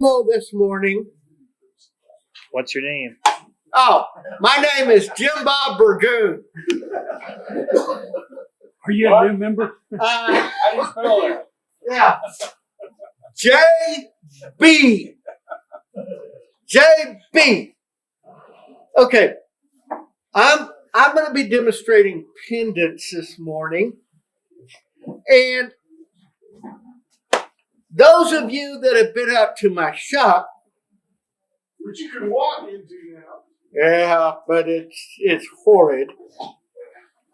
Hello this morning. What's your name? Oh, my name is Jim Bob Burgoon. Are you a new member? How do you spell that? Yeah. J.B. J.B. Okay. I'm going to be demonstrating pendants this morning. And those of you that have been out to my shop, Which you can walk into now. yeah, but it's horrid.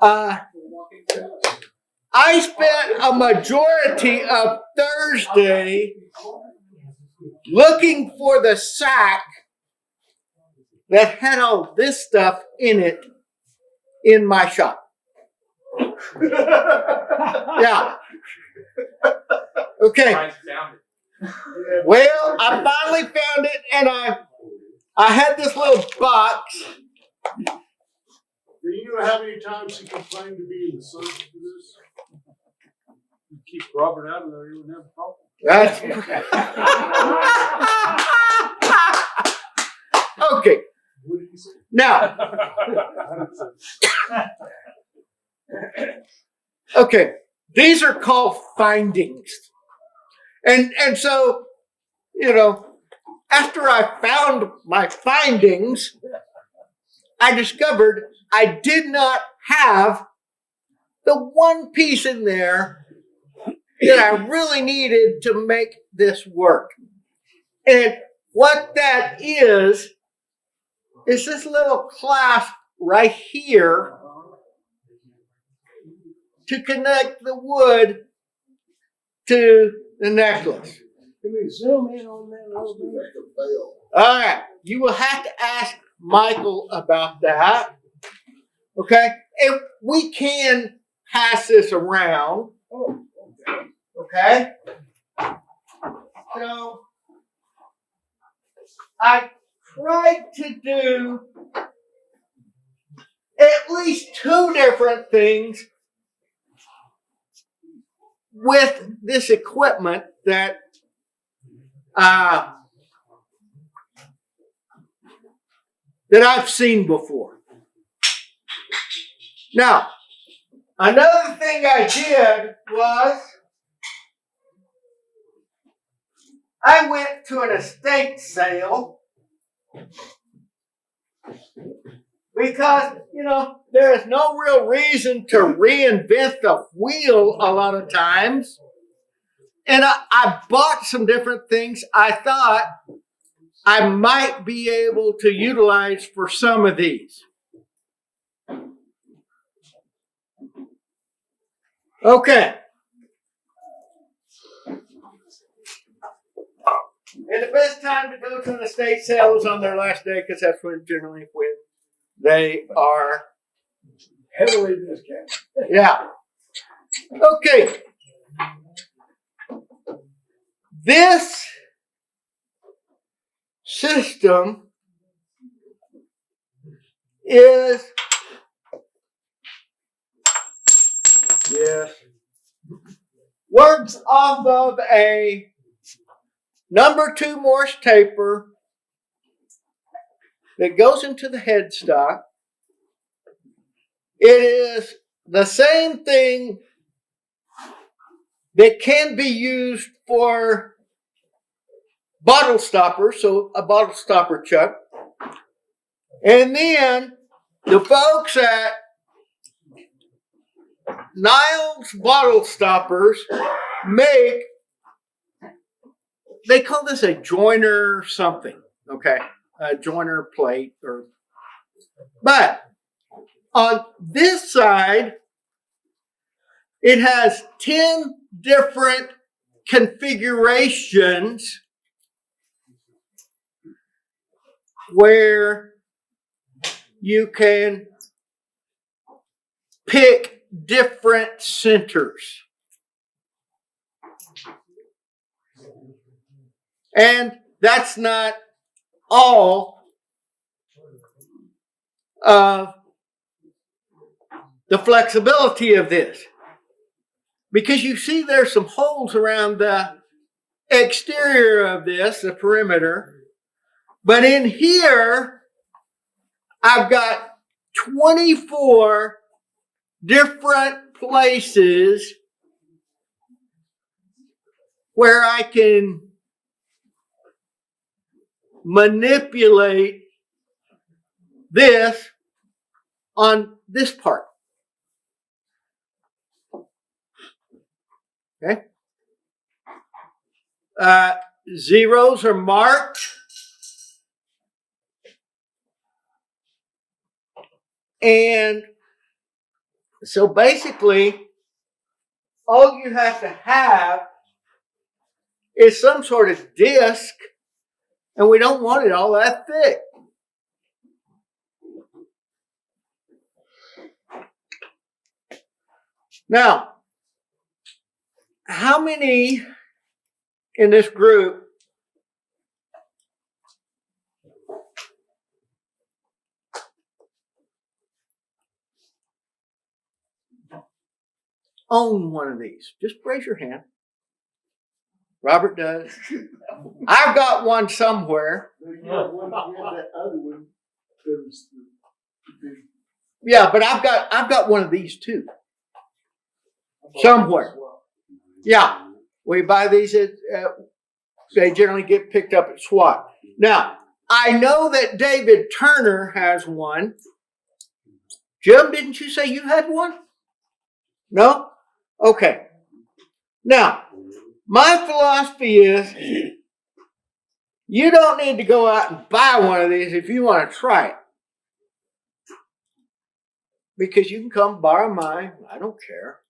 I spent a majority of Thursday looking for the sack that had all this stuff in it in my shop. Yeah. Okay. Well, I finally found it, and I had this little box. Do you know how many times he complained to be in the sun for this? You keep Robert out of there, you wouldn't have a problem. That's okay. What did he say? Now, okay, these are called findings. And so, after I found my findings, I discovered I did not have the one piece in there that I really needed to make this work. And what that is this little clasp right here to connect the wood to the necklace. Can we zoom in on that a little bit? All right, you will have to ask Michael about that. Okay, and we can pass this around. Oh, Okay, okay. so I tried to do at least two different things with this equipment that I've seen before. Now, another thing I did was I went to an estate sale because, there is no real reason to reinvent the wheel a lot of times. And I bought some different things I thought I might be able to utilize for some of these. Okay. And the best time to go to an estate sale is on their last day, because that's when they are Heavily discounted. Yeah. Okay. This system works off of a number 2 Morse taper that goes into the headstock. It is the same thing that can be used for bottle stoppers, so a bottle stopper chuck. And then the folks at Niles Bottle Stoppers they call this a joiner something, okay? A joiner plate but on this side, it has 10 different configurations where you can pick different centers. And that's not all of the flexibility of this. Because you see there's some holes around the exterior of this, the perimeter. But in here, I've got 24 different places where I can manipulate this on this part. Okay? Zeros are marked. And so basically, all you have to have is some sort of disc, and we don't want it all that thick. Now, how many in this group own one of these? Just raise your hand. Robert does. I've got one somewhere. that other one. That was the Yeah, but I've got one of these too. Somewhere. Yeah, we buy these at. They generally get picked up at SWAT. Now, I know that David Turner has one. Jim, didn't you say you had one? No? Okay. Now, my philosophy is you don't need to go out and buy one of these if you want to try it. Because you can come borrow mine. I don't care.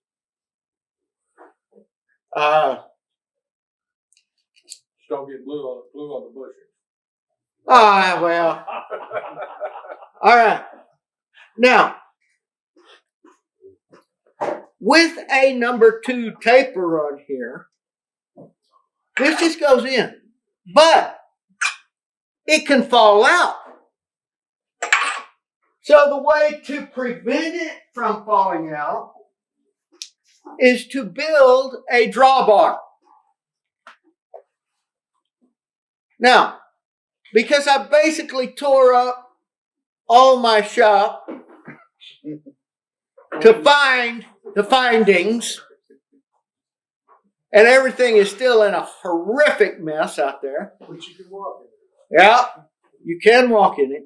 Just don't get blue on the bushes. Well. All right. Now, with a number 2 taper on here, this just goes in. But it can fall out. So the way to prevent it from falling out is to build a drawbar. Now, because I basically tore up all my shop to find the findings, and everything is still in a horrific mess out there. But you can walk in it. Yeah, you can walk in it.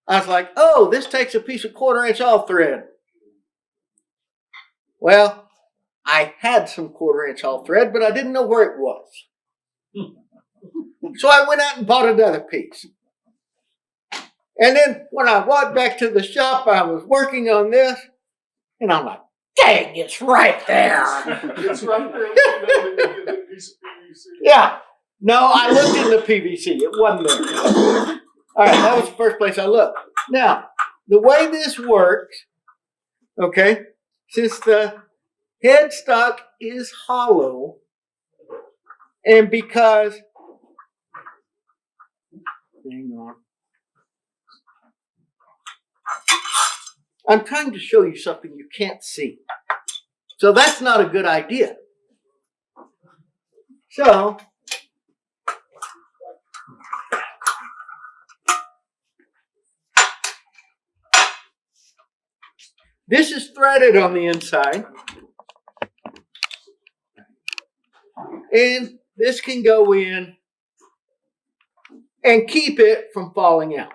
I was like, oh, this takes a piece of 1/4-inch all thread. Well, I had some 1/4-inch all thread, but I didn't know where it was. So I went out and bought another piece. And then when I walked back to the shop, I was working on this, and I'm like, dang, it's right there. It's right there. Look at piece of PVC. Yeah. No, I looked in the PVC. It wasn't there. All right, that was the first place I looked. Now, the way this works, okay, since the headstock is hollow, and because, hang on, I'm trying to show you something you can't see. So that's not a good idea. So, this is threaded on the inside. And this can go in and keep it from falling out.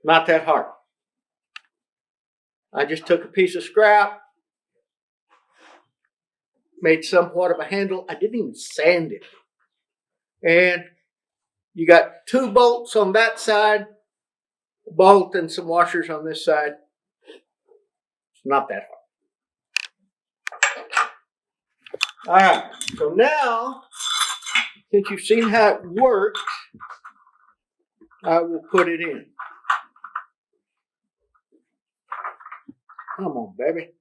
Not that hard. I just took a piece of scrap, made somewhat of a handle. I didn't even sand it. And you got 2 bolts on that side, a bolt and some washers on this side. It's not that hard. All right, so now, since you've seen how it works, I will put it in. Come on, baby.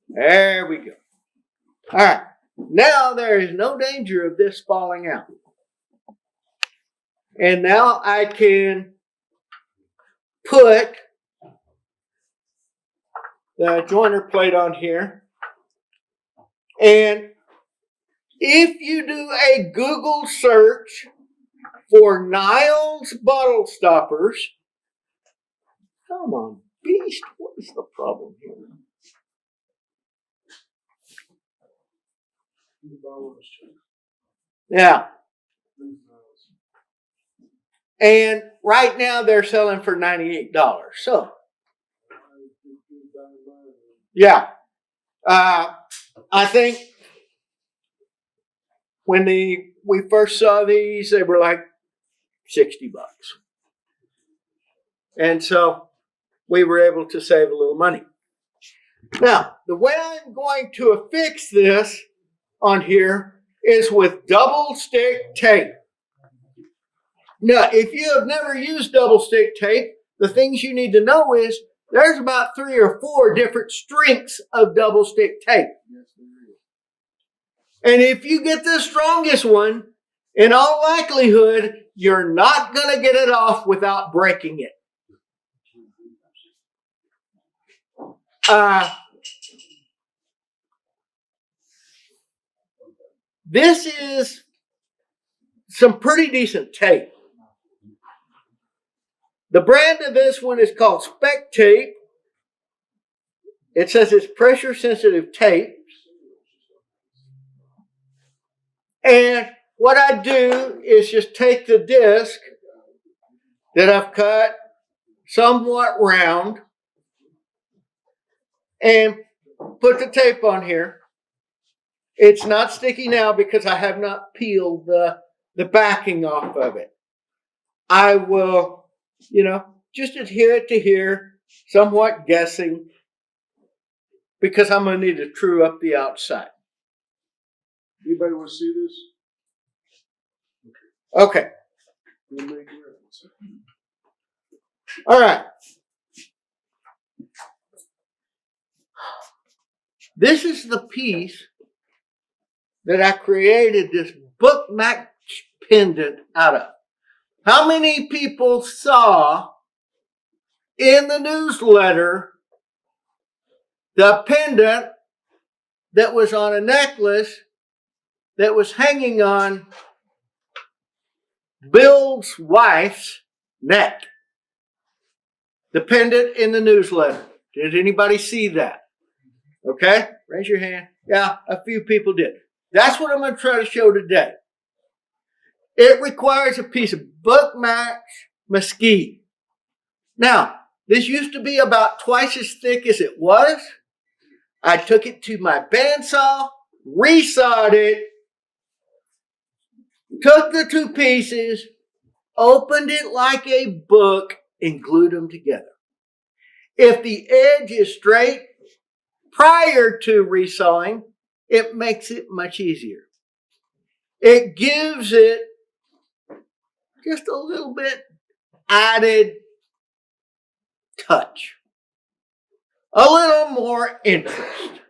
There we go. All right, now there is no danger of this falling out. And now I can put the joiner plate on here. And if you do a Google search for Niles bottle stoppers, come on, beast, what is the problem here? Yeah. And right now they're selling for $98. So, yeah. I think when we first saw these, they were like $60. And so we were able to save a little money. Now, the way I'm going to affix this on here is with double stick tape. Now, if you have never used double stick tape, the things you need to know is there's about 3 or 4 different strengths of double stick tape. And if you get the strongest one, in all likelihood, you're not going to get it off without breaking it. This is some pretty decent tape. The brand of this one is called Spec Tape. It says it's pressure sensitive tape. And what I do is just take the disc that I've cut somewhat round and put the tape on here. It's not sticky now because I have not peeled the backing off of it. I will, just adhere it to here, somewhat guessing, because I'm going to need to true up the outside. Anybody want to see this? Okay. All right. This is the piece that I created this bookmark pendant out of. How many people saw in the newsletter the pendant that was on a necklace that was hanging on Bill's wife's neck? The pendant in the newsletter. Did anybody see that? Okay, raise your hand. Yeah, a few people did. That's what I'm going to try to show today. It requires a piece of bookmark mesquite. Now, this used to be about twice as thick as it was. I took it to my bandsaw, resawed it, took the 2 pieces, opened it like a book, and glued them together. If the edge is straight prior to resawing, it makes it much easier. It gives it just a little bit added touch, a little more interest.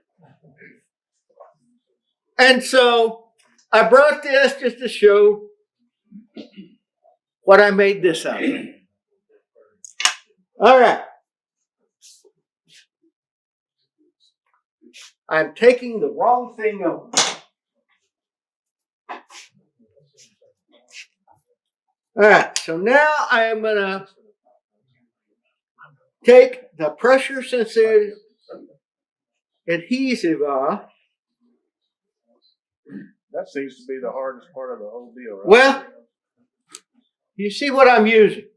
And so I brought this just to show what I made this out of. All right. I'm taking the wrong thing over. All right, so now I am going to take the pressure sensitive adhesive off. That seems to be the hardest part of the whole deal, right? Well, you see what I'm using.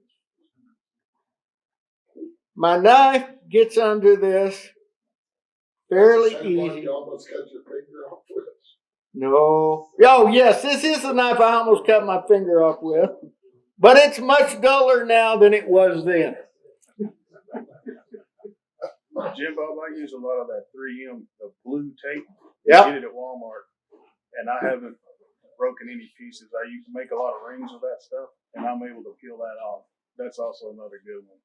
My knife gets under this fairly easy. You almost cut your finger off with. No. Oh, yes, this is the knife I almost cut my finger off with. But it's much duller now than it was then. Jim Bob, I use a lot of that 3M, the blue tape. Yep. You get it at Walmart. And I haven't broken any pieces. I used to make a lot of rings with that stuff, and I'm able to peel that off. That's also another good one.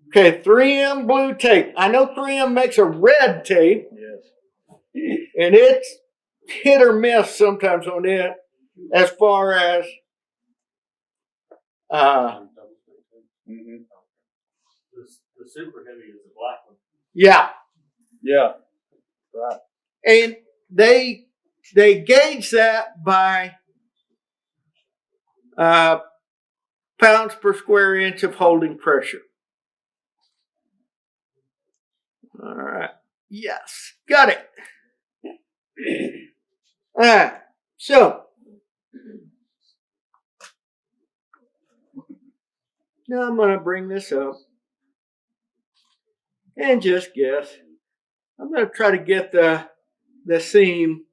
Okay, 3M blue tape. I know 3M makes a red tape. Yes. And it's hit or miss sometimes on it as far as The super heavy is the black one. yeah. Yeah. Right. And they gauge that by pounds per square inch of holding pressure. All right. Yes. Got it. All right. So now I'm going to bring this up and just guess. I'm going to try to get the seam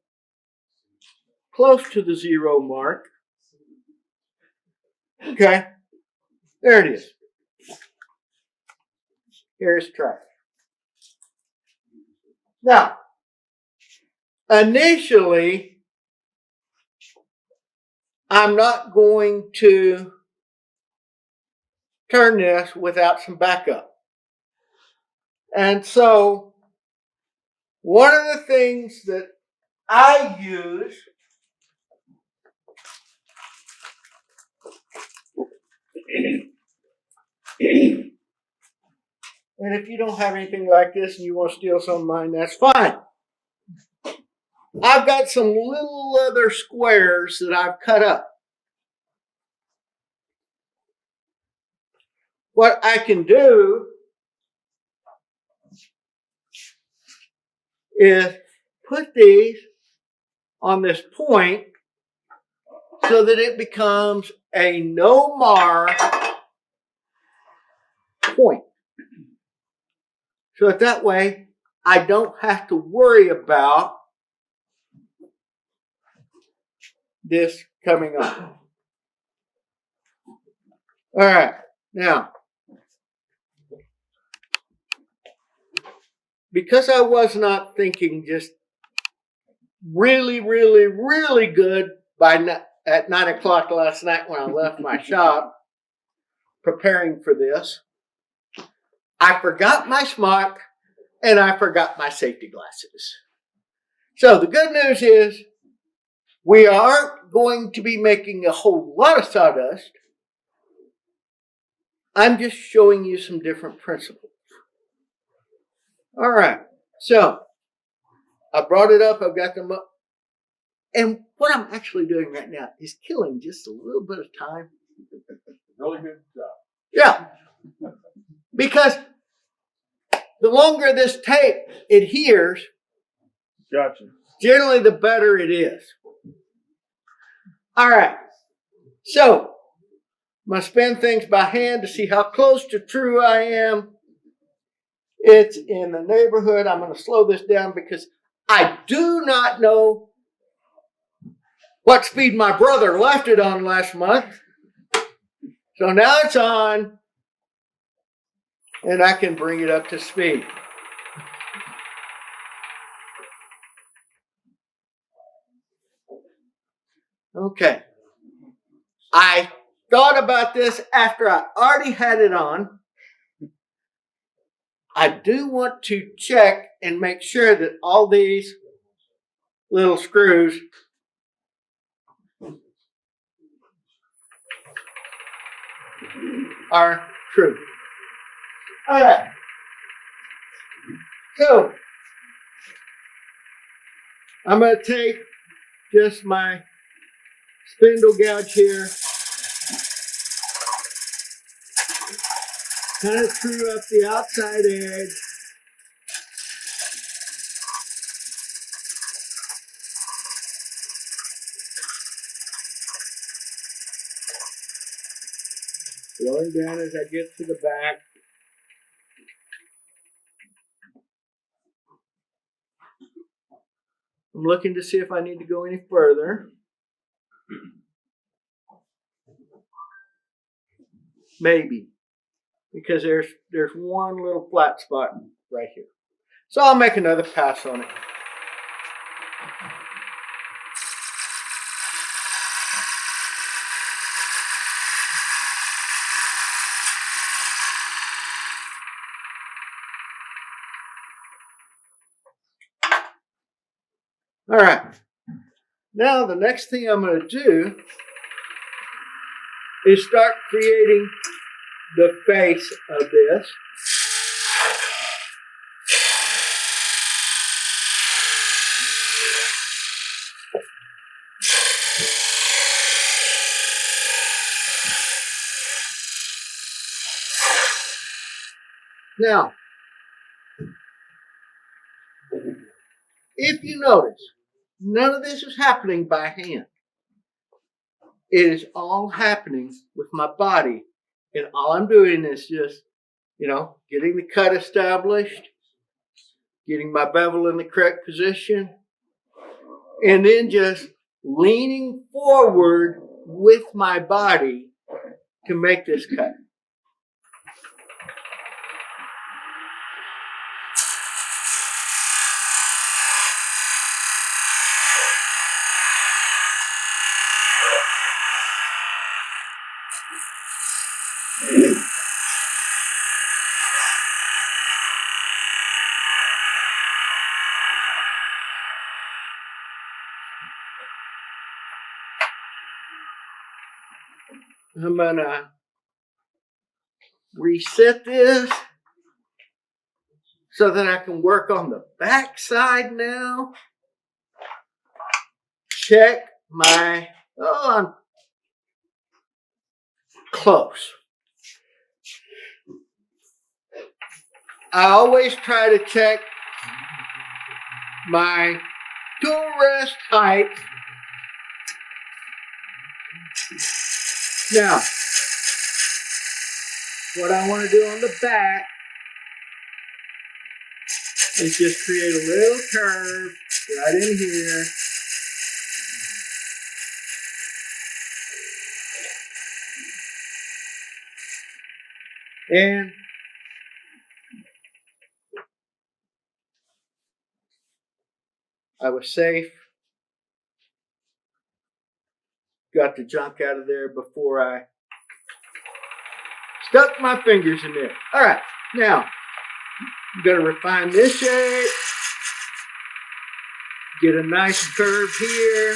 close to the 0 mark. Okay. There it is. Here's track. Now, initially, I'm not going to turn this without some backup. And so, one of the things that I use and if you don't have anything like this and you want to steal some of mine, that's fine. I've got some little leather squares that I've cut up. What I can do is put these on this point so that it becomes a no-mar point. So that way I don't have to worry about this coming up. All right, now, because I was not thinking just really, really, really good at 9 o'clock last night when I left my shop preparing for this, I forgot my smock and I forgot my safety glasses. So the good news is we aren't going to be making a whole lot of sawdust. I'm just showing you some different principles. All right, so I brought it up, I've got them up. And what I'm actually doing right now is killing just a little bit of time. Really good job. Yeah, because the longer this tape adheres, Gotcha. generally the better it is. All right, so I'm going to spin things by hand to see how close to true I am. It's in the neighborhood. I'm going to slow this down because I do not know what speed my brother left it on last month. So now it's on, and I can bring it up to speed. Okay. I thought about this after I already had it on. I do want to check and make sure that all these little screws are true. All right. So I'm going to take just my spindle gouge here, kind of true up the outside edge. Slowing down as I get to the back. I'm looking to see if I need to go any further. Maybe. Because there's one little flat spot right here. So I'll make another pass on it. All right. Now the next thing I'm going to do is start creating the face of this. Now, if you notice, none of this is happening by hand. It is all happening with my body. And all I'm doing is just, getting the cut established, getting my bevel in the correct position, and then just leaning forward with my body to make this cut. I'm going to reset this so that I can work on the back side now. Check my, I'm close. I always try to check my tool rest height. Now, what I want to do on the back is just create a little curve right in here. And I was safe. Got the junk out of there before I stuck my fingers in there. All right, now I'm going to refine this shape. Get a nice curve here.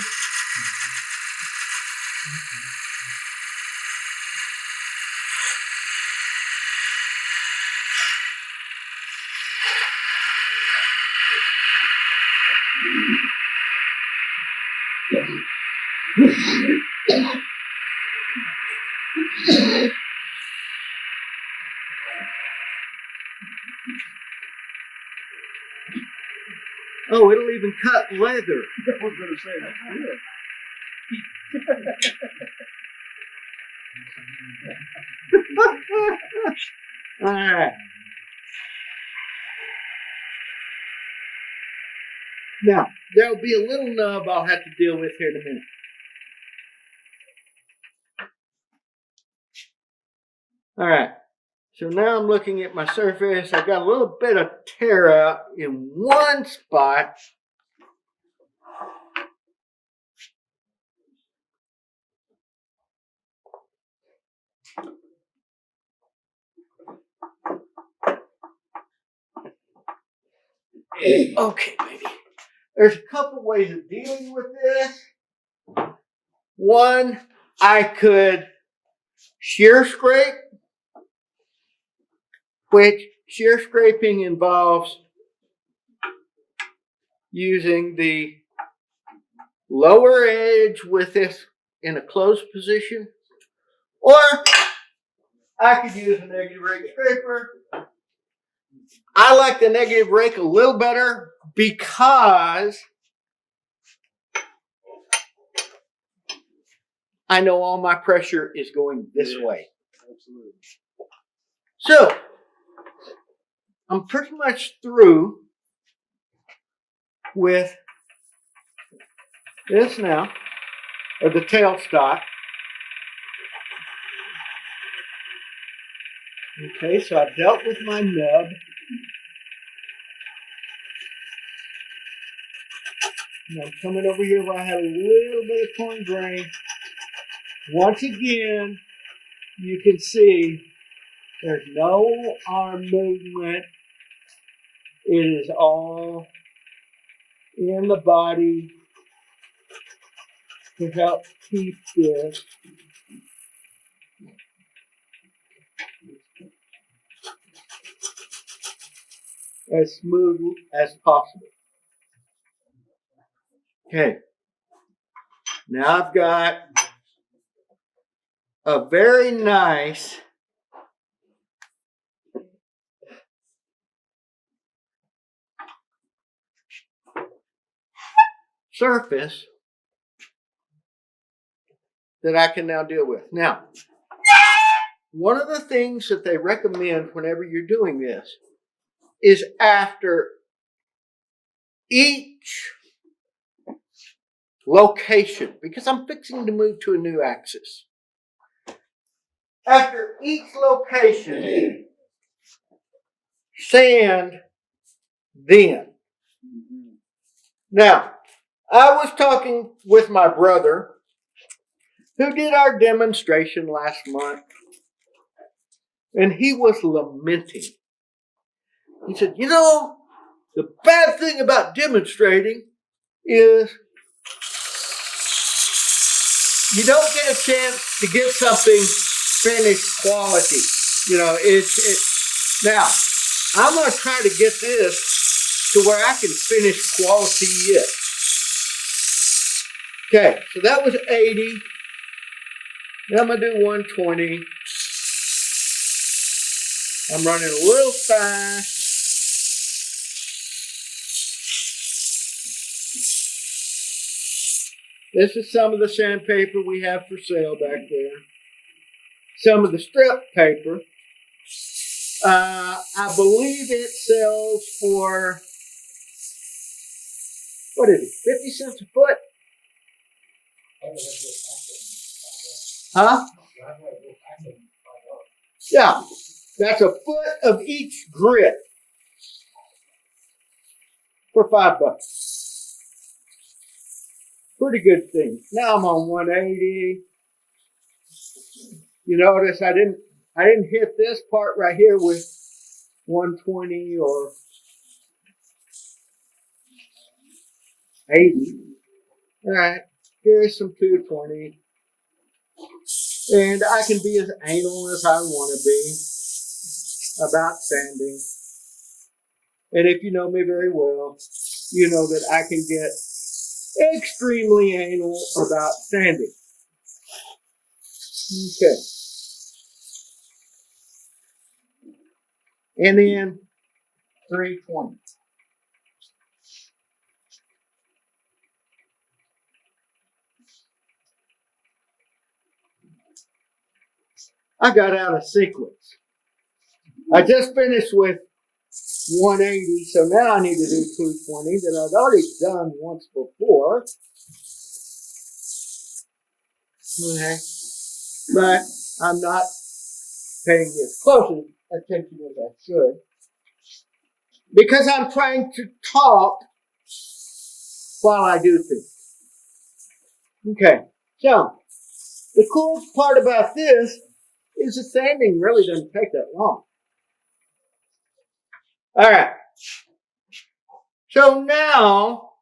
Oh, it'll even cut leather. I was going to say, that's good. All right. Now, there'll be a little nub I'll have to deal with here in a minute. All right. So now I'm looking at my surface. I got a little bit of tear out in one spot. Okay, baby. There's a couple ways of dealing with this. One, I could shear scrape, which shear scraping involves using the lower edge with this in a closed position, or I could use a negative rake scraper. I like the negative rake a little better because I know all my pressure is going this way. Absolutely. So, I'm pretty much through with this now, or the tailstock. Okay, so I've dealt with my nub. And I'm coming over here where I had a little bit of torn grain. Once again, you can see there's no arm movement. It is all in the body to help keep this as smooth as possible. Okay. Now I've got a very nice surface that I can now deal with. Now, one of the things that they recommend whenever you're doing this is after each location, because I'm fixing to move to a new axis. After each location, sand then. Now, I was talking with my brother who did our demonstration last month, and he was lamenting. He said, you know, the bad thing about demonstrating is you don't get a chance to get something finished quality. You know, now, I'm going to try to get this to where I can finish quality it. Okay, so that was 80. Now I'm going to do 120. I'm running a little fast. This is some of the sandpaper we have for sale back there. Some of the strip paper. I believe it sells for, what is it, 50 cents a foot? Huh? Yeah, that's a foot of each grit for $5. Pretty good thing. Now I'm on 180. You notice I didn't hit this part right here with 120 or 80. All right, here's some 220. And I can be as anal as I want to be about sanding. And if you know me very well, you know that I can get extremely anal about sanding. Okay. And then 320. I got out of sequence. I just finished with 180, so now I need to do 220 that I've already done once before. Okay. But I'm not paying as close attention as I should, because I'm trying to talk while I do things. Okay, so the cool part about this is the sanding really doesn't take that long. All right, so now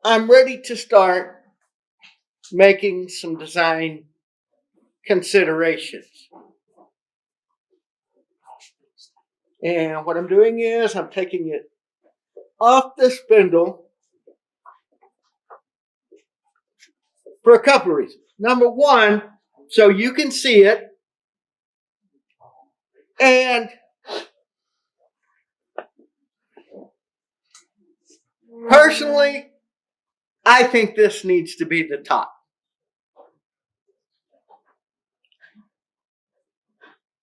I'm ready to start making some design considerations. And what I'm doing is I'm taking it off the spindle for a couple of reasons. Number one, so you can see it. And personally, I think this needs to be the top.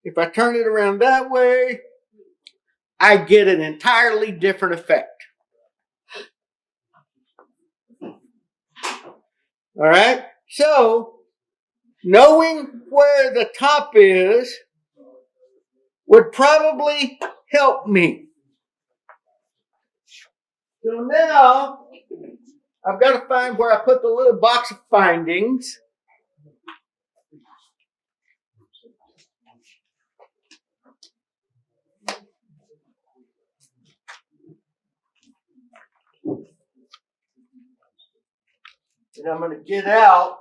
If I turn it around that way, I get an entirely different effect. All right? So, knowing where the top is would probably help me. So now, I've got to find where I put the little box of findings. And I'm going to get out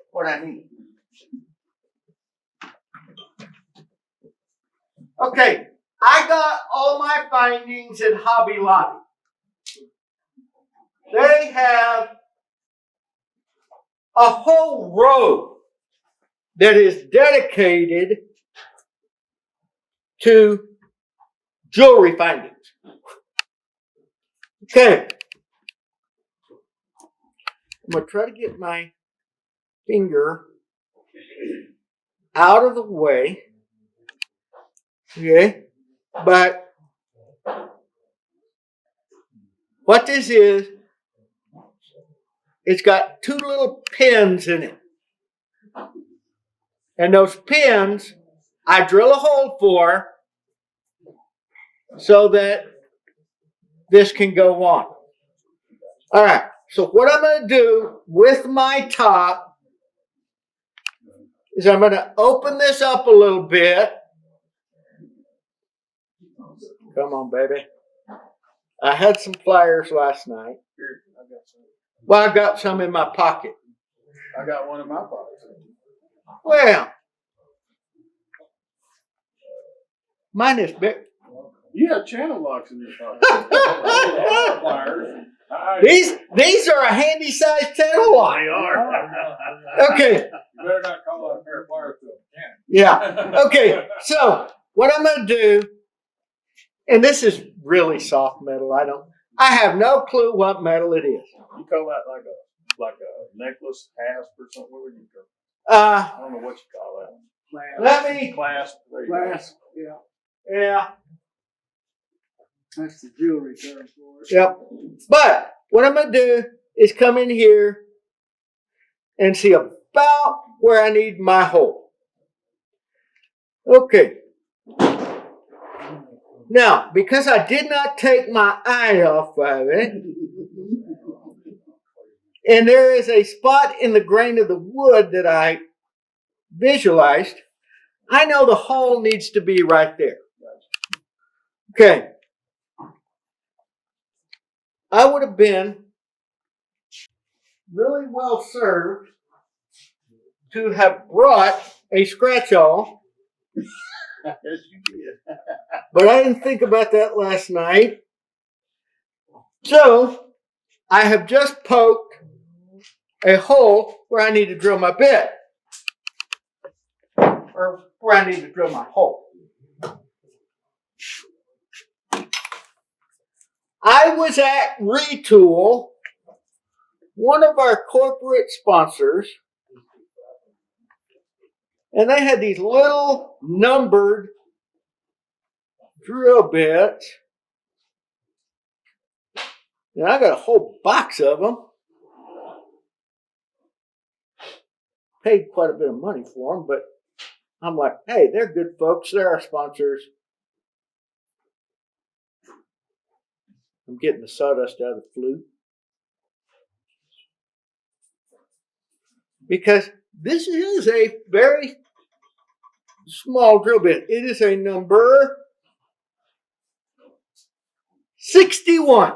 what I need. Okay, I got all my findings in Hobby Lobby. They have a whole row that is dedicated to jewelry findings. Okay. I'm going to try to get my finger out of the way. Okay. But what this is, it's got two little pins in it. And those pins, I drill a hole for so that this can go on. All right. So what I'm going to do with my top is I'm going to open this up a little bit. Come on, baby. I had some pliers last night. Here, I got some. Well, I got some in my pocket. I got one in my pocket. Well, mine is big. You have channel locks in your pocket. These are a handy sized channel lock. They are. Okay. You better not call that a pair of pliers to a mechanic. Yeah. Okay. So what I'm going to do, and this is really soft metal. I have no clue what metal it is. You call that like a necklace, hasp, or something? What would you call it? I don't know what you call that. Let me. Clasp. There you go. Glass, yeah. Yeah. That's the jewelry term for it. Yep. But what I'm going to do is come in here and see about where I need my hole. Okay. Now, because I did not take my eye off of it, and there is a spot in the grain of the wood that I visualized, I know the hole needs to be right there. Okay. I would have been really well served to have brought a scratch-all. Yes, you did. But I didn't think about that last night. So I have just poked a hole where I need to drill my bit. Or where I need to drill my hole. I was at Retool, one of our corporate sponsors, and they had these little numbered drill bits. And I got a whole box of them. Paid quite a bit of money for them, but I'm like, hey, they're good folks. They're our sponsors. I'm getting the sawdust out of the flute. Because this is a very small drill bit. It is a number 61.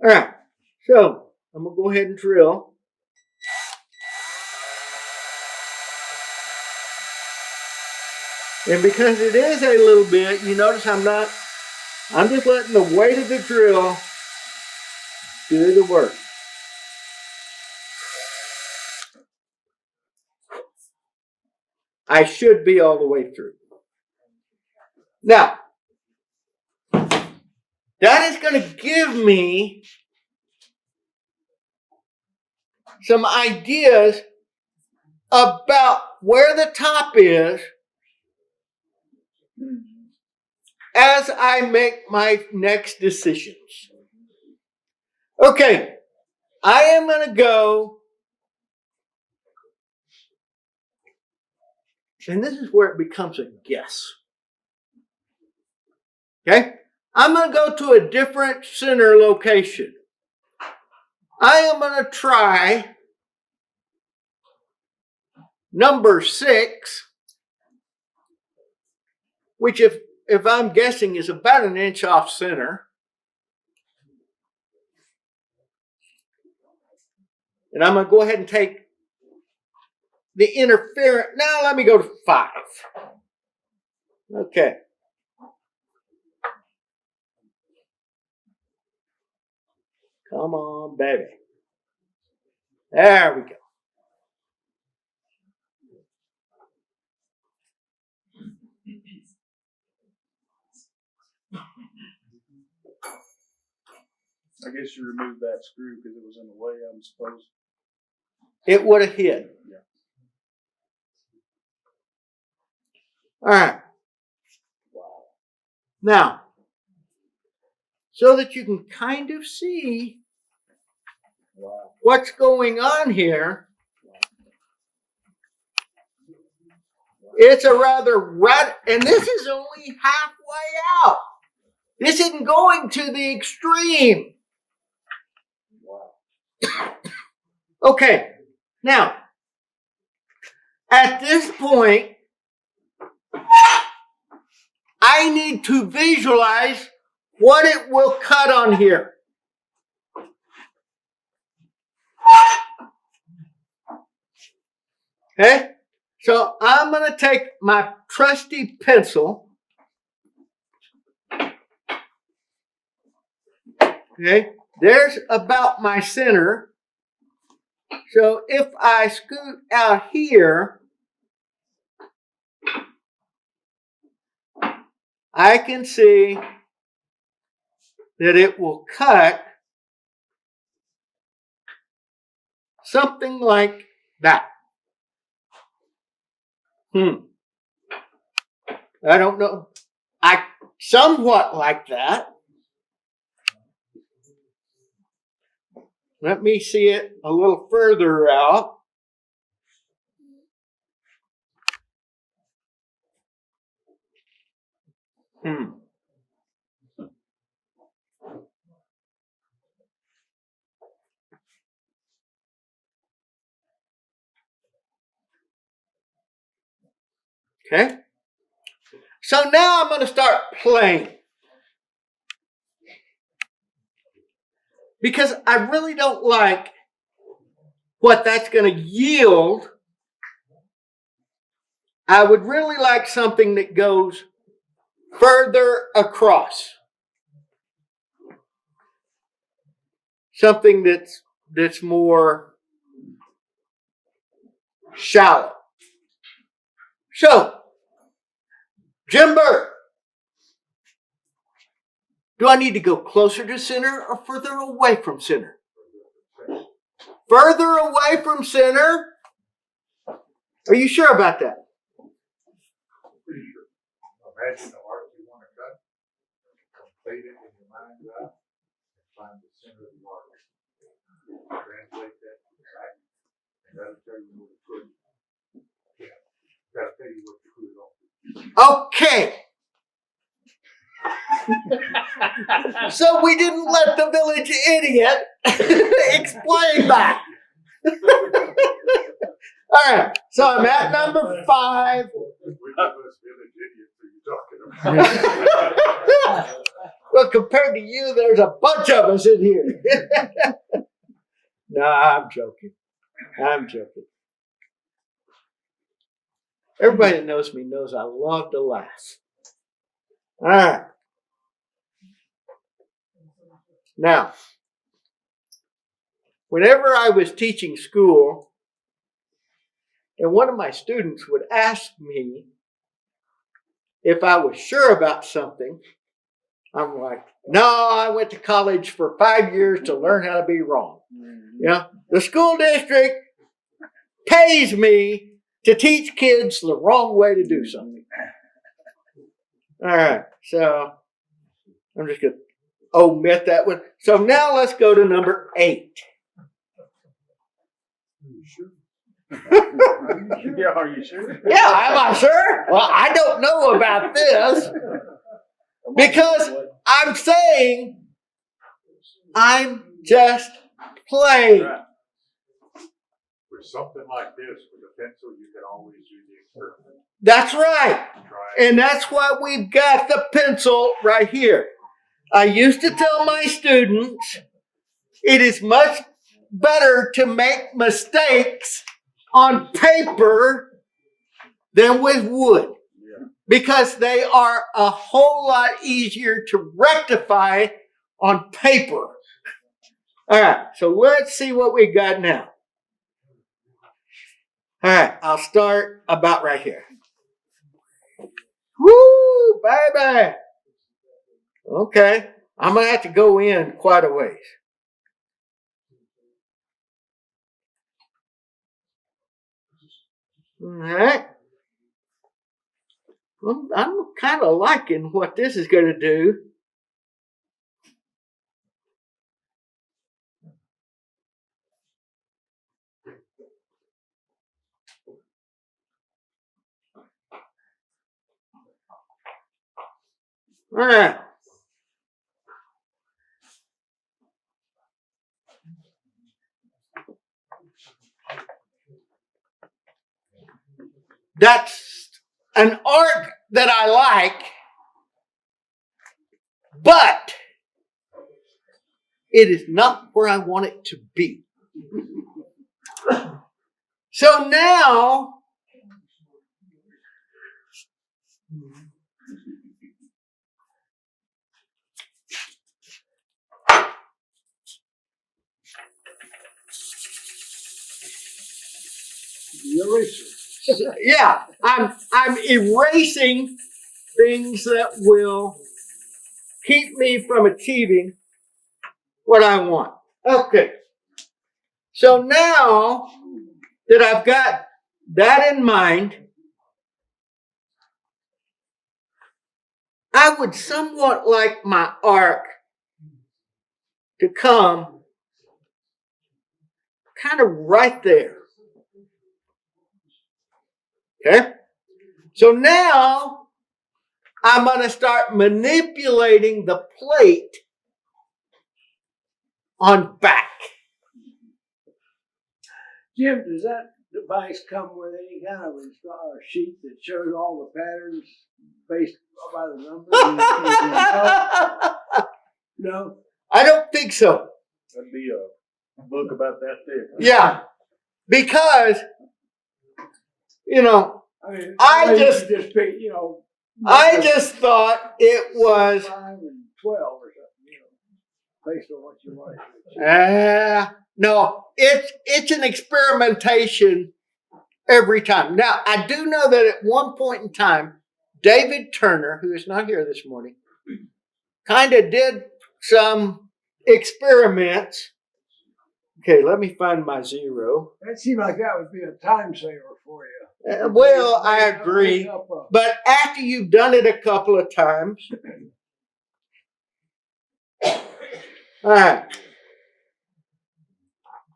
All right, so I'm going to go ahead and drill. And because it is a little bit, you notice I'm just letting the weight of the drill do the work. I should be all the way through. Now, that is going to give me some ideas about where the top is as I make my next decisions. Okay, I am going to go, and this is where it becomes a guess. Okay, I'm going to go to a different center location. I am going to try number 6, which if I'm guessing is about an inch off center. And I'm going to go ahead and take the interference. Now let me go to 5. Okay. Come on, baby. There we go. I guess you removed that screw because it was in the way, I'm supposed. It would have hit. Yeah. All right. Now, so that you can kind of see what's going on here, it's a rather and this is only halfway out. This isn't going to the extreme. Okay, now, at this point, I need to visualize what it will cut on here. Okay, so I'm going to take my trusty pencil. Okay, there's about my center. So if I scoot out here, I can see that it will cut something like that. I don't know. I somewhat like that. Let me see it a little further out. Okay. So now I'm going to start playing. Because I really don't like what that's going to yield. I would really like something that goes further across. Something that's more shallow. So, Jim Burr, do I need to go closer to center or further away from center? Further away from center? Are you sure about that? Pretty sure. Imagine the arc you want to cut, complete it in your mind's eye, and find the center of the arc. Translate that to the back, and that'll tell you where to put it. Yeah, that'll tell you what to put it on. Okay. So we didn't let the village idiot explain that. All right. So I'm at number 5. Which of us village idiots are you talking about? Well, compared to you, there's a bunch of us in here. No, I'm joking. I'm joking. Everybody that knows me knows I love to laugh. All right. Now, whenever I was teaching school, and one of my students would ask me if I was sure about something, I'm like, no, I went to college for 5 years to learn how to be wrong. You know, the school district pays me to teach kids the wrong way to do something. All right, so I'm just going to omit that one. So now let's go to number 8. Yeah, are you sure? Yeah, am I sure? Well, I don't know about this because I'm saying I'm just playing. Right. With something like this, with a pencil, you can always do the experiment. That's right. Try it. And that's why we've got the pencil right here. I used to tell my students it is much better to make mistakes on paper than with wood. Yeah. Because they are a whole lot easier to rectify on paper. All right, so let's see what we got now. All right, I'll start about right here. Woo, baby. Okay, I'm going to have to go in quite a ways. All right. Well, I'm kind of liking what this is going to do. All right. That's an arc that I like, but it is not where I want it to be. So now, yeah, I'm erasing things that will keep me from achieving what I want. Okay. So now that I've got that in mind, I would somewhat like my arc to come kind of right there. Okay? So now I'm going to start manipulating the plate on back. Jim, does that device come with any kind of a sheet that shows all the patterns based by the numbers? No? I don't think so. That'd be a book about that thick. Yeah. Because, I mean, I you just- could just pick, I just thought it was 5 and 12 or something, based on what you want. no, it's an experimentation every time. Now, I do know that at one point in time, David Turner, who is not here this morning, kind of did some experiments. Okay, let me find my zero. That seemed like that would be a time saver for you. Well, I agree. But after you've done it a couple of times, all right,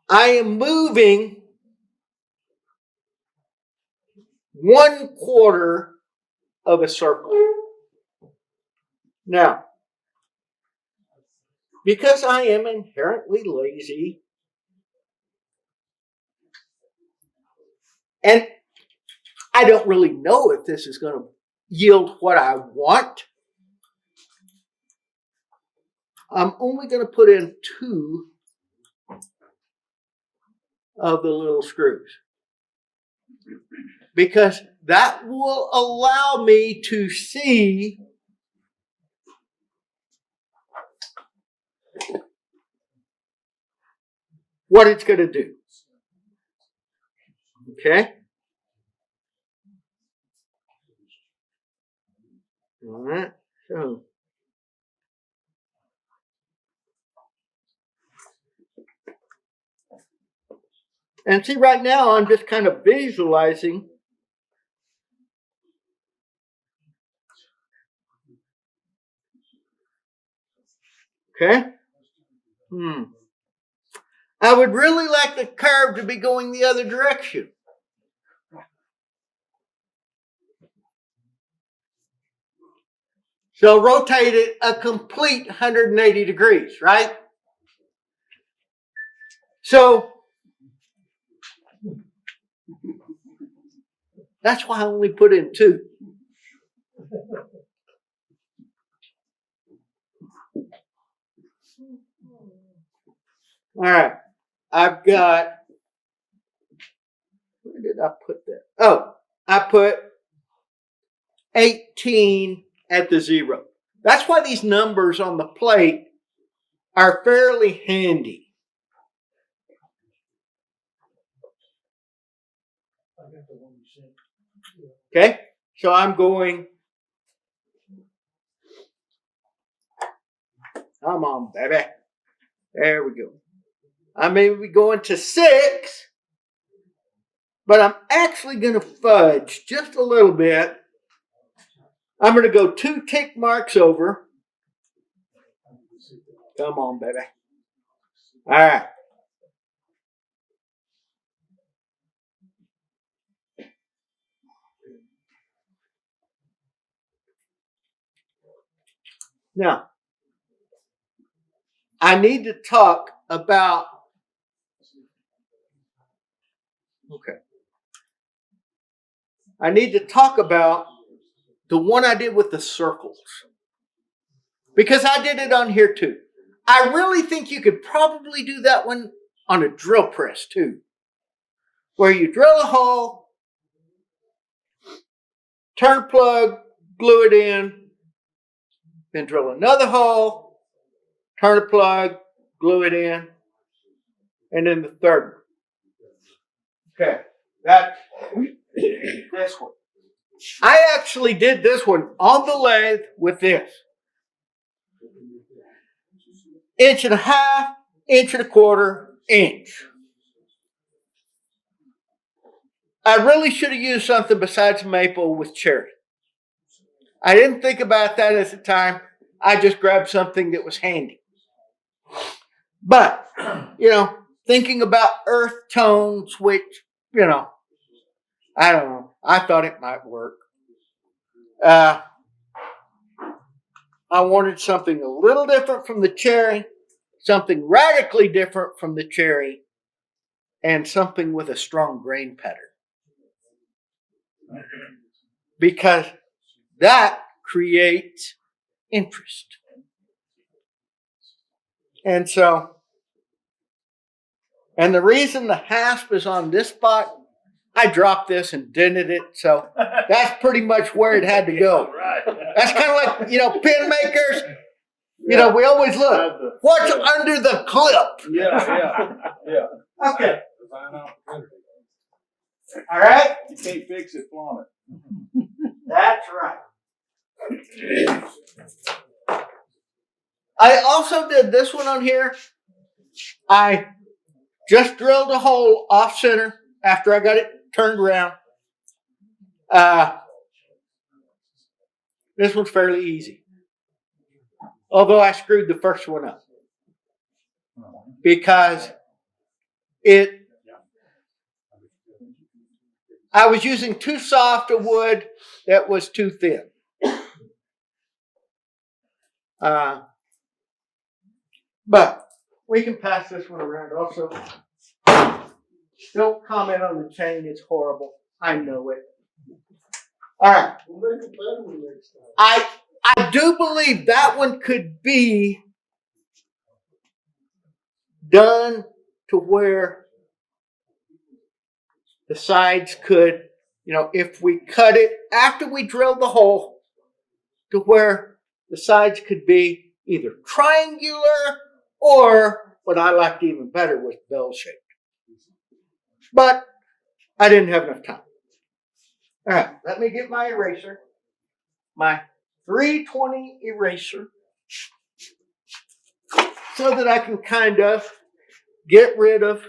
I am moving 1/4 of a circle. Now, because I am inherently lazy, and I don't really know if this is going to yield what I want, I'm only going to put in 2 of the little screws, because that will allow me to see what it's going to do. Okay? All right. So, and see, right now I'm just kind of visualizing okay? I would really like the curve to be going the other direction. So rotate it a complete 180 degrees, right? So that's why I only put in 2. All right. I've got, where did I put that? Oh, I put 18 at the 0. That's why these numbers on the plate are fairly handy. Okay, so I'm going. Come on, baby. There we go. I may be going to 6, but I'm actually going to fudge just a little bit. I'm going to go 2 tick marks over. Come on, baby. All right. Now, I need to talk about. Okay. I need to talk about the one I did with the circles. Because I did it on here too. I really think you could probably do that one on a drill press too. Where you drill a hole, turn plug, glue it in, then drill another hole, turn a plug, glue it in, and then the third one. Okay, that's this one. I actually did this one on the lathe with this. 1.5 inch, 1.25 inch. I really should have used something besides maple with cherry. I didn't think about that at the time. I just grabbed something that was handy. But, thinking about earth tones, which, I don't know. I thought it might work. I wanted something a little different from the cherry, something radically different from the cherry, and something with a strong grain pattern. Because that creates interest. And the reason the hasp is on this spot, I dropped this and dented it, so that's pretty much where it had to go. Right. That's kind of like, pin makers. We always look, what's under the clip? Yeah. Okay. All right? You can't fix it, flaunt That's right. I also did this one on here. I just drilled a hole off center after I got it turned around. This one's fairly easy. Although I screwed the first one up. Because I was using too soft a wood that was too thin. But we can pass this one around also. Don't comment on the chain. It's horrible. I know it. All right. I do believe that one could be done to where the sides could, if we cut it after we drilled the hole, to where the sides could be either triangular or what I liked even better was bell-shaped. But I didn't have enough time. All right, let me get my eraser, my 320 eraser, so that I can kind of get rid of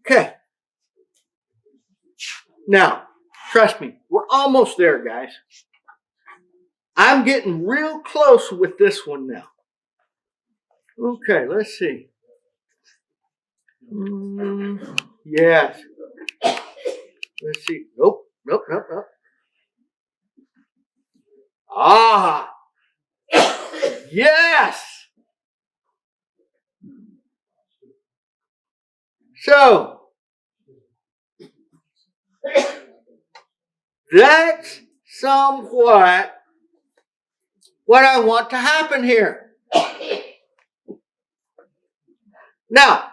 Okay. Now, trust me, we're almost there, guys. I'm getting real close with this one now. Okay, let's see. Yes. Let's see. Nope. Ah. Yes. So, that's somewhat what I want to happen here. Now,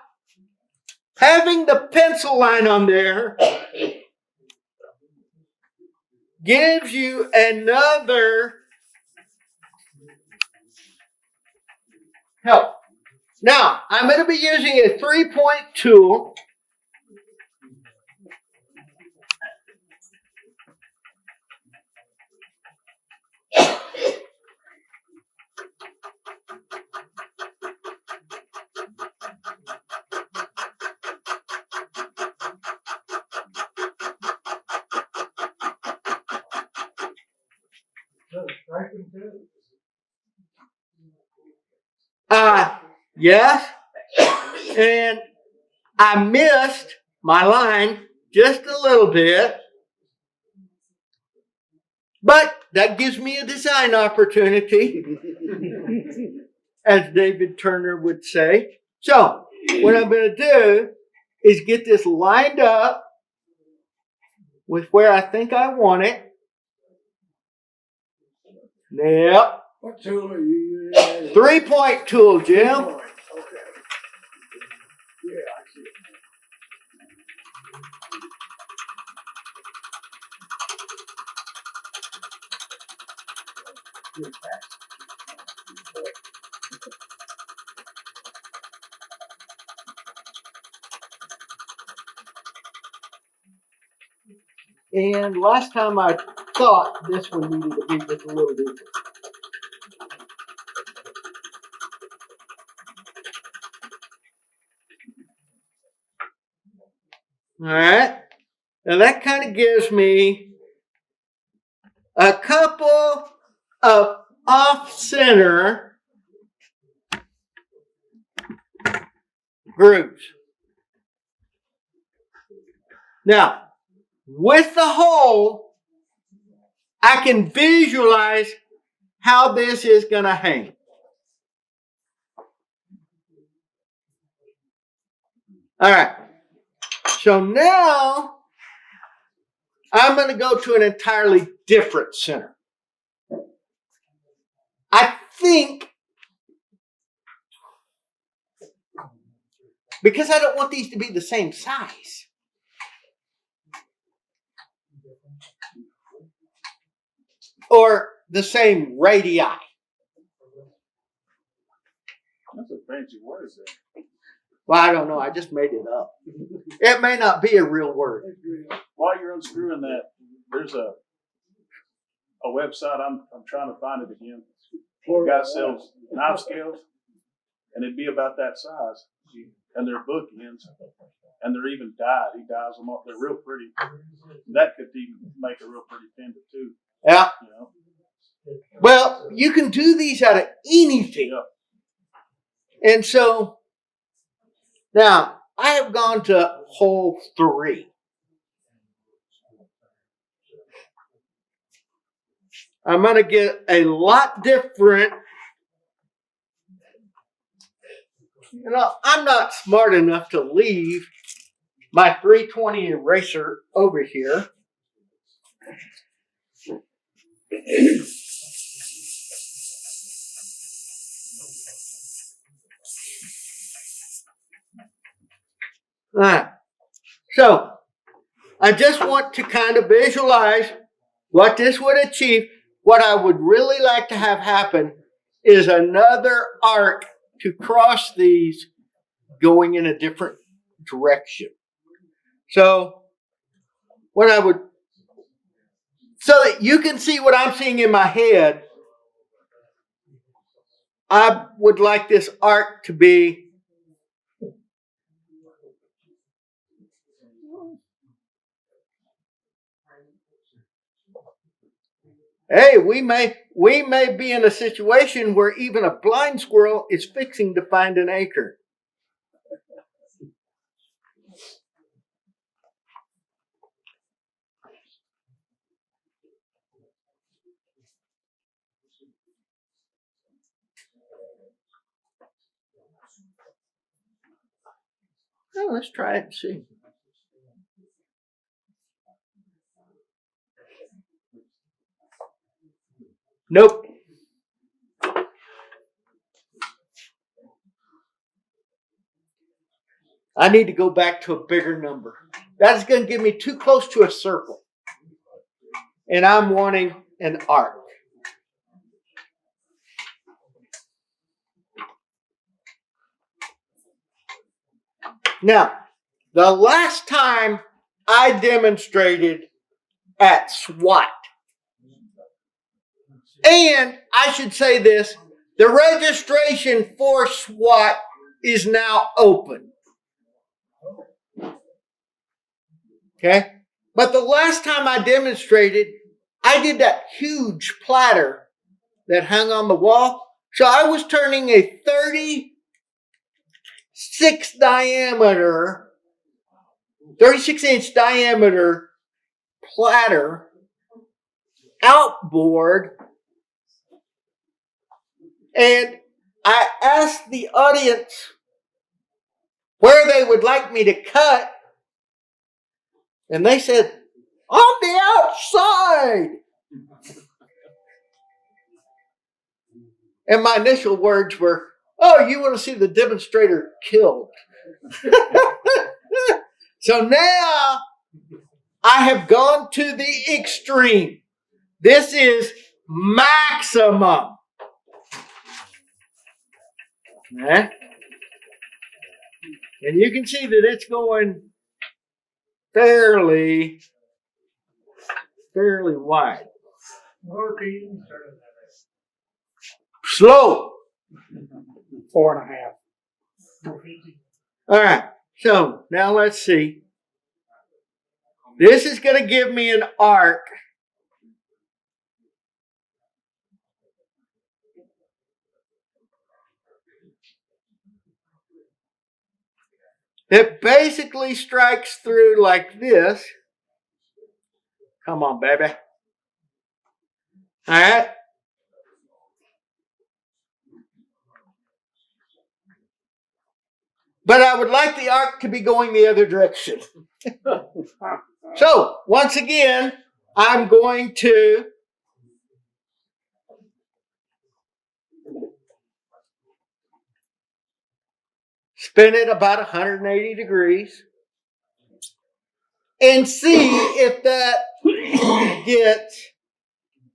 having the pencil line on there gives you another help. Now, I'm going to be using a 3-point tool. Yes. And I missed my line just a little bit. But that gives me a design opportunity, as David Turner would say. So, what I'm going to do is get this lined up with where I think I want it. Yep. What tool are you using? 3-point tool, Jim. Okay. Yeah, I see. And last time I thought this one needed to be just a little different. All right. Now that kind of gives me a couple of off-center grooves. Now, with the hole, I can visualize how this is going to hang. All right. So now I'm going to go to an entirely different center. I think, because I don't want these to be the same size, or the same radii. That's a fancy word there. Well, I don't know. I just made it up. It may not be a real word. While you're unscrewing that, there's a website. I'm trying to find it again. The guy sells knife scales, and it'd be about that size. And they're bookends, and they're even dyed. He dyes them up. They're real pretty. That could even make a real pretty pendant too. Yeah. You know. Well, you can do these out of anything. Yeah. And so, now, I have gone to hole 3. I'm going to get a lot different. You know, I'm not smart enough to leave my 320 eraser over here. All right. So, I just want to kind of visualize what this would achieve. What I would really like to have happen is another arc to cross these going in a different direction. So, what I would, so that you can see what I'm seeing in my head, I would like this arc to be hey, we may be in a situation where even a blind squirrel is fixing to find an acre. Well, let's try it and see. Nope. I need to go back to a bigger number. That's going to give me too close to a circle. And I'm wanting an arc. Now, the last time I demonstrated at SWAT, and I should say this, the registration for SWAT is now open. Okay? But the last time I demonstrated, I did that huge platter that hung on the wall. So I was turning a 36 inch diameter platter outboard. And I asked the audience where they would like me to cut. And they said, on the outside. And my initial words were, oh, you want to see the demonstrator killed. So now I have gone to the extreme. This is maximum. Okay? And you can see that it's going fairly wide. Slow. 4.5. All right. So now let's see. This is going to give me an arc. It basically strikes through like this. Come on, baby. All right. But I would like the arc to be going the other direction. So, once again, I'm going to spin it about 180 degrees and see if that gets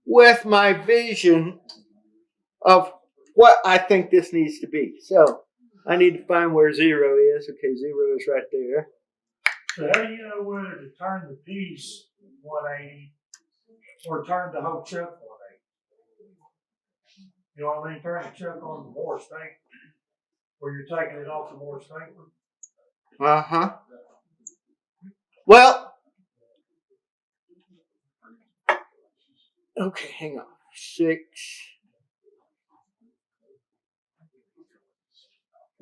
with my vision of what I think this needs to be. So, I need to find where 0 is. Okay, 0 is right there. So how do you know whether to turn the piece 180 or turn the whole chuck 180? You know what I mean? Turn the chuck on the more stake, where you're taking it off the more stapler. Uh-huh. Well, okay, hang on. 6.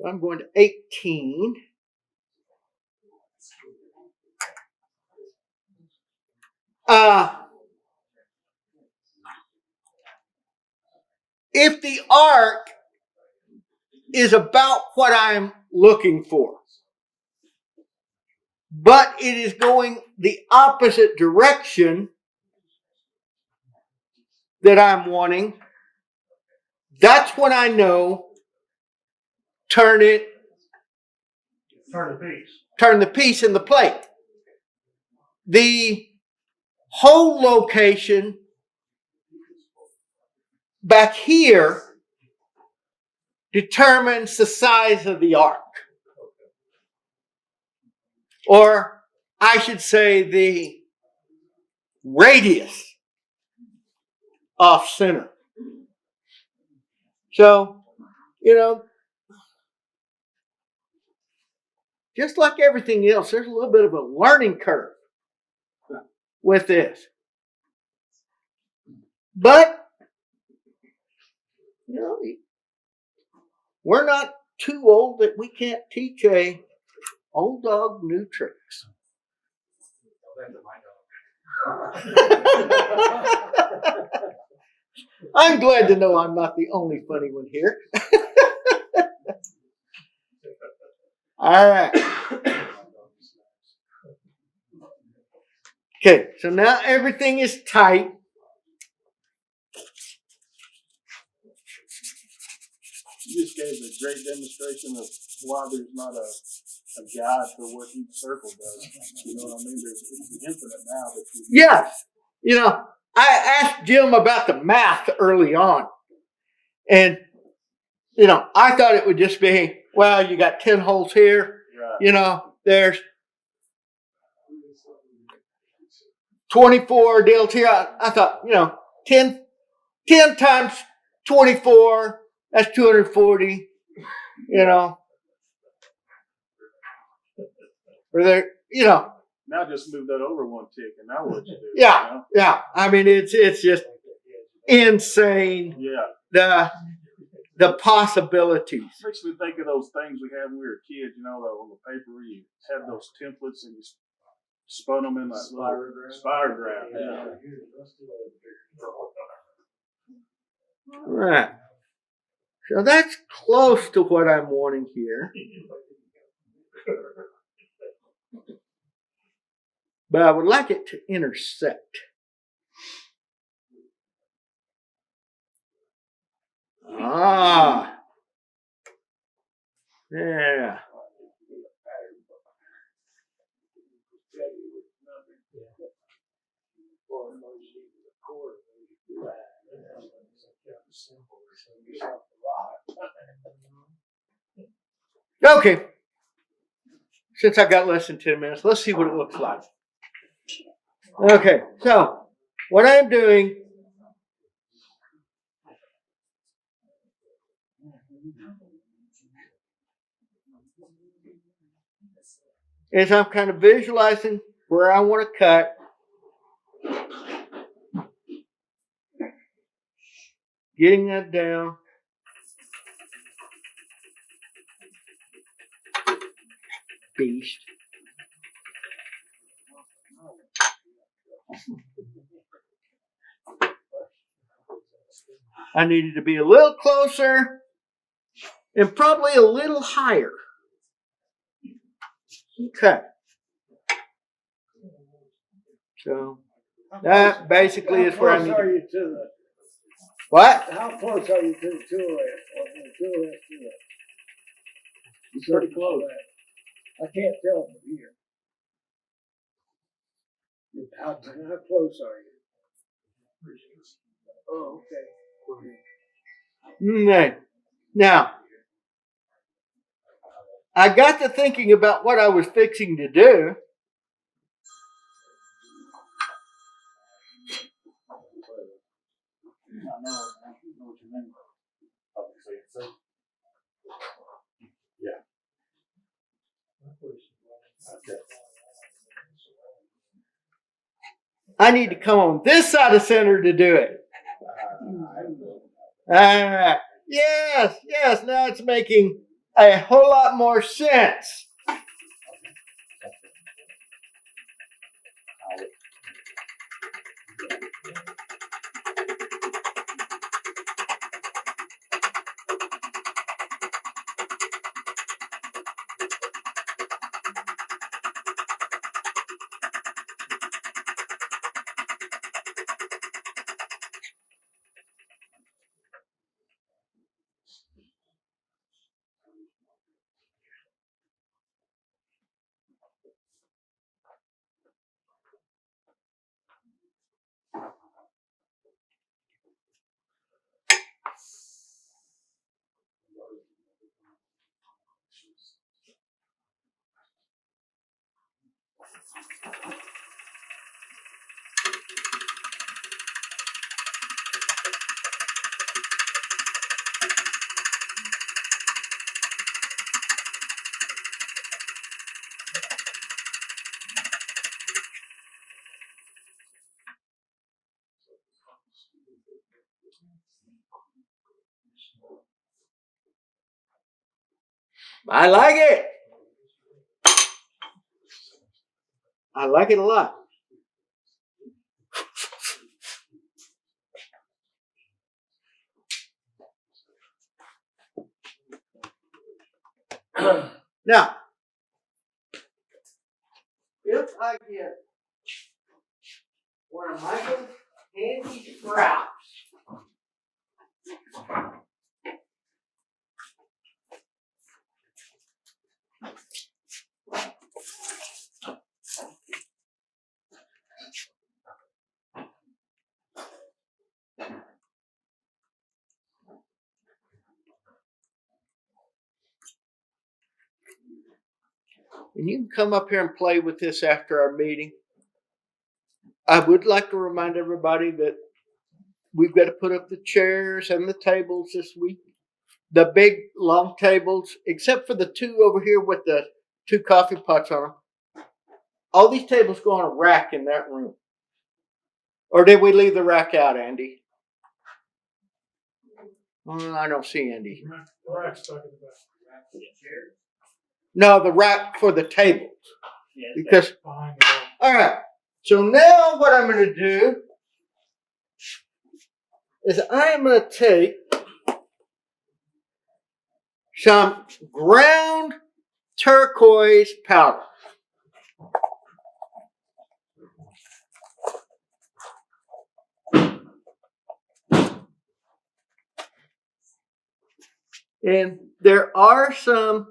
I'm going to 18. If the arc is about what I'm looking for, but it is going the opposite direction that I'm wanting, that's when I know turn the piece in the plate. The hole location back here determines the size of the arc. Or I should say the radius off center. So, just like everything else, there's a little bit of a learning curve with this. But, we're not too old that we can't teach a old dog new tricks. I'm glad to know I'm not the only funny one here. All right. Okay, so now everything is tight. You just gave a great demonstration of why there's not a guide for what each circle does. You know what I mean? It's infinite now. Yes. I asked Jim about the math early on. And, I thought it would just be, well, you got 10 holes here. Right. You know, there's 24 DLT. I thought, you know, 10 times 24, that's 240, you know. Or there, you know. Now just move that over one tick, and now what you do? Yeah, You know? yeah. I mean, it's just insane. Yeah. The possibilities. Makes me think of those things we had when we were kids, you know, on the paper where you had those templates and you spun them in that spirograph. Yeah. Right. So that's close to what I'm wanting here. But I would like it to intersect. Ah. Yeah. Okay. Since I got less than 10 minutes, let's see what it looks like. Okay, so what I'm doing is I'm kind of visualizing where I want to cut. Getting that down. Beast. I needed to be a little closer and probably a little higher. Okay. So that basically is where I need How close are to. you to the? What? How close are you to the tool head? It's pretty close. I can't tell from here. How close are you? Oh, okay. Okay. Now, I got to thinking about what I was fixing to do. I know what you mean. Obviously, yeah. Okay. I need to come on this side of center to do it. Yes, now it's making a whole lot more sense. I like it. I like it a lot. Now, if I get one of Michael's handy straps, and you can come up here and play with this after our meeting. I would like to remind everybody that we've got to put up the chairs and the tables this week. The big long tables, except for the two over here with the 2 coffee pots on them. All these tables go on a rack in that room. Or did we leave the rack out, Andy? I don't see Andy. No, the rack for the tables. Because, all right. So now what I'm going to do is I'm going to take some ground turquoise powder. And there are some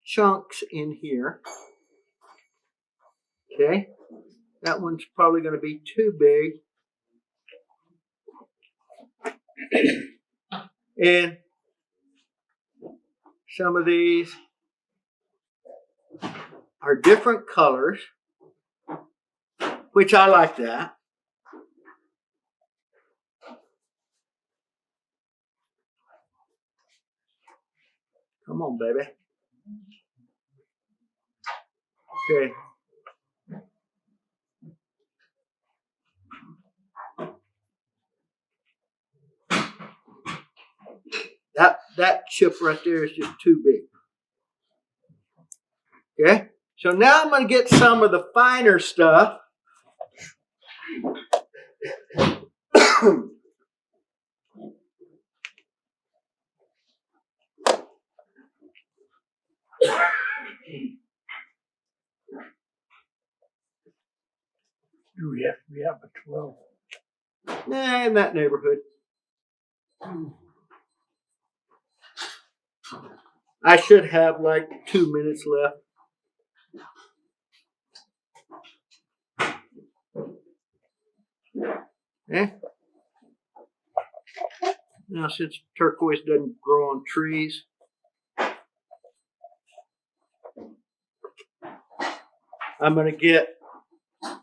chunks in here. Okay. That one's probably going to be too big. And some of these are different colors, which I like that. Come on, baby. Okay. That chip right there is just too big. Okay. So now I'm going to get some of the finer stuff. Do we have to be up at 12? Nah, in that neighborhood. I should have like 2 minutes left. Okay. Now, since turquoise doesn't grow on trees, I'm going to get a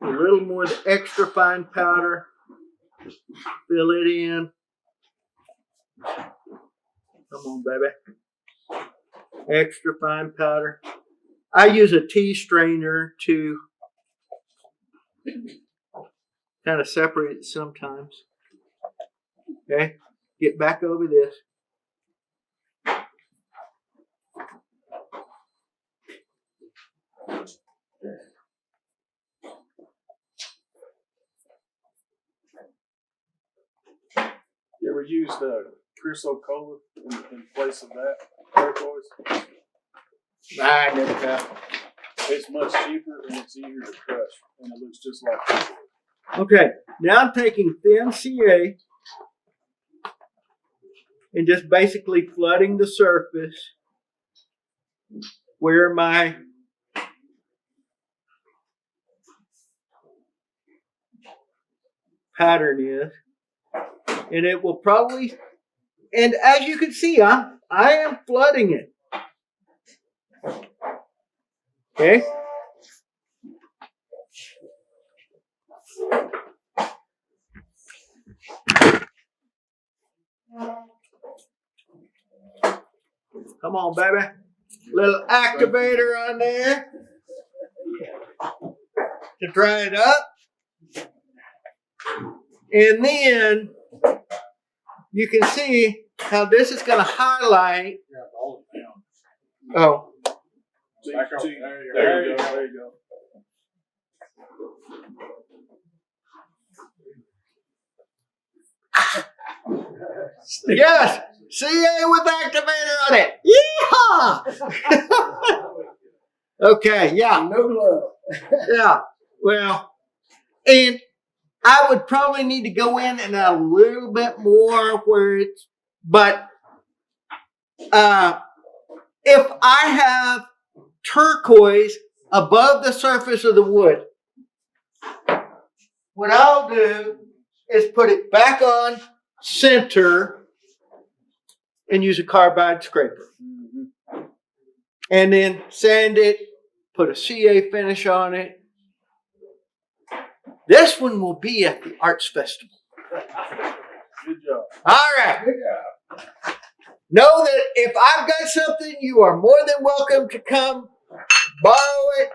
little more of the extra fine powder, fill it in. Come on, baby. Extra fine powder. I use a tea strainer to kind of separate it sometimes. Okay, get back over this. You ever used chrysocolla in place of that turquoise? I never have. It's much cheaper and it's easier to crush, and it looks just like turquoise. Okay, now I'm taking thin CA and just basically flooding the surface where my pattern is. And it will probably, and as you can see, I am flooding it. Okay. Come on, baby. Little activator on there to dry it up. And then you can see how this is going to highlight. Oh. There you go. Yes, CA with activator on it. Yeehaw! Okay, yeah. No glove. Yeah. Well, and I would probably need to go in and a little bit more where it's, but if I have turquoise above the surface of the wood, what I'll do is put it back on center and use a carbide scraper. and then sand it, put a CA finish on it. This one will be at the Arts Festival. Good job. All right. Know that if I've got something, you are more than welcome to come borrow it,